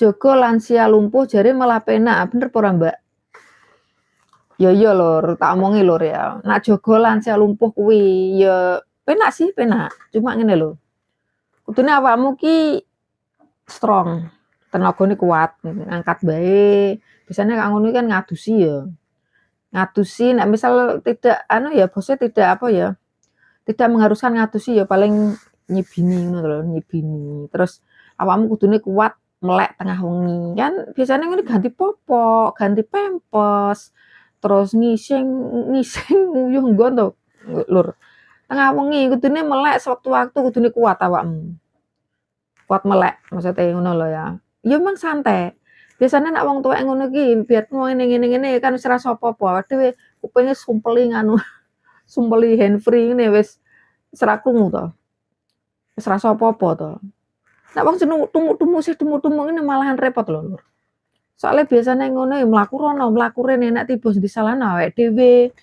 Jaga lansia lumpuh jare malah penak, bener apa ora, Mbak? Ya iya lur, tak omongi lur ya. Nak jaga lansia lumpuh kuwi ya penak sih, penak. Cuma ngene lho, kudune awakmu ki strong, tenagane kuat, ngangkat bae. Biasanya kak ngono kan ngadusi ya. Ngadusi nek misal tidak anu ya, bosnya tidak apa ya, tidak mengharuskan ngadusi ya paling nyibini ngono lho, nyibini. Terus awakmu kudune kuat melek tengah wengi. Kan biasanya ngene ganti popok, ganti pempes, terus ngising ngising nguyuh nggon to, Lur. Tengah wengi kudune melek sewaktu-waktu kudune kuat awakmu. Kuat melek maksudnya ngono lho ya. Ya memang santai. Biasanya nek wong tuwek ngono ki biar ngene kan wis ora apa-apa. Awake dhewe kupinge sumpeli nganu, sumpeli handfree ngene wis ora krungu to. Wis ora apa-apa to. Nek wong jeneng tumu-tumu ngene malahan repot lho, Lur. Soale biasane ngono ya mlaku rono, mlaku rene nek tiba disalahno awake dhewe.